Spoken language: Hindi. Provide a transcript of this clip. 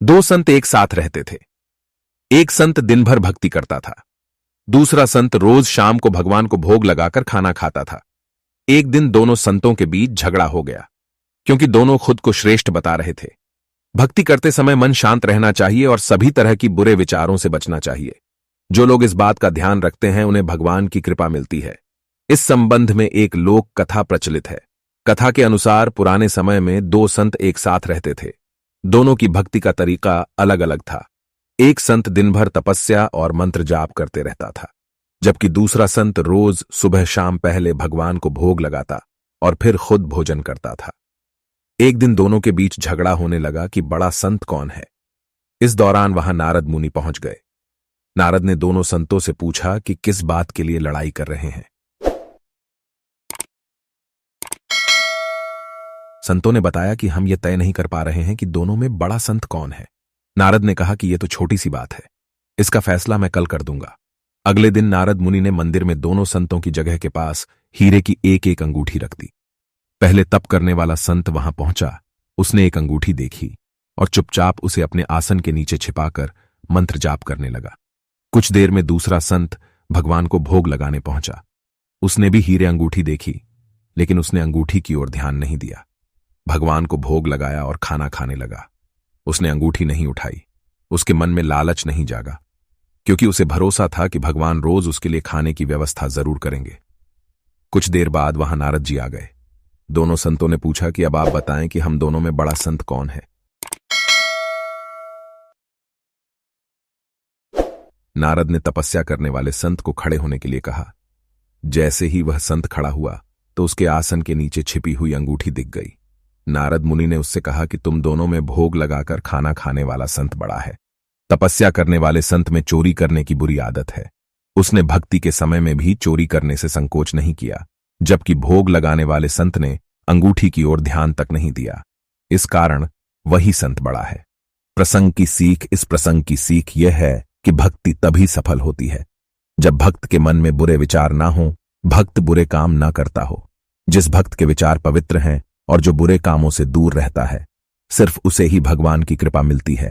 दो संत एक साथ रहते थे। एक संत दिन भर भक्ति करता था, दूसरा संत रोज शाम को भगवान को भोग लगाकर खाना खाता था। एक दिन दोनों संतों के बीच झगड़ा हो गया, क्योंकि दोनों खुद को श्रेष्ठ बता रहे थे। भक्ति करते समय मन शांत रहना चाहिए और सभी तरह की बुरे विचारों से बचना चाहिए। जो लोग इस बात का ध्यान रखते हैं उन्हें भगवान की कृपा मिलती है। इस संबंध में एक लोक कथा प्रचलित है। कथा के अनुसार पुराने समय में दो संत एक साथ रहते थे। दोनों की भक्ति का तरीका अलग अलग था। एक संत दिन भर तपस्या और मंत्र जाप करते रहता था, जबकि दूसरा संत रोज सुबह शाम पहले भगवान को भोग लगाता और फिर खुद भोजन करता था। एक दिन दोनों के बीच झगड़ा होने लगा कि बड़ा संत कौन है। इस दौरान वहां नारद मुनि पहुंच गए। नारद ने दोनों संतों से पूछा कि किस बात के लिए लड़ाई कर रहे हैं। संतों ने बताया कि हम यह तय नहीं कर पा रहे हैं कि दोनों में बड़ा संत कौन है। नारद ने कहा कि यह तो छोटी सी बात है, इसका फैसला मैं कल कर दूंगा। अगले दिन नारद मुनि ने मंदिर में दोनों संतों की जगह के पास हीरे की एक एक अंगूठी रख दी। पहले तप करने वाला संत वहां पहुंचा। उसने एक अंगूठी देखी और चुपचाप उसे अपने आसन के नीचे छिपाकर मंत्र जाप करने लगा। कुछ देर में दूसरा संत भगवान को भोग लगाने पहुंचा। उसने भी हीरे अंगूठी देखी, लेकिन उसने अंगूठी की ओर ध्यान नहीं दिया। भगवान को भोग लगाया और खाना खाने लगा। उसने अंगूठी नहीं उठाई। उसके मन में लालच नहीं जागा, क्योंकि उसे भरोसा था कि भगवान रोज उसके लिए खाने की व्यवस्था जरूर करेंगे। कुछ देर बाद वहां नारद जी आ गए। दोनों संतों ने पूछा कि अब आप बताएं कि हम दोनों में बड़ा संत कौन है। नारद ने तपस्या करने वाले संत को खड़े होने के लिए कहा। जैसे ही वह संत खड़ा हुआ तो उसके आसन के नीचे छिपी हुई अंगूठी दिख गई। नारद मुनि ने उससे कहा कि तुम दोनों में भोग लगाकर खाना खाने वाला संत बड़ा है। तपस्या करने वाले संत में चोरी करने की बुरी आदत है। उसने भक्ति के समय में भी चोरी करने से संकोच नहीं किया, जबकि भोग लगाने वाले संत ने अंगूठी की ओर ध्यान तक नहीं दिया। इस कारण वही संत बड़ा है। प्रसंग की सीख। इस प्रसंग की सीख यह है कि भक्ति तभी सफल होती है जब भक्त के मन में बुरे विचार ना हो, भक्त बुरे काम ना करता हो। जिस भक्त के विचार पवित्र हैं और जो बुरे कामों से दूर रहता है, सिर्फ उसे ही भगवान की कृपा मिलती है।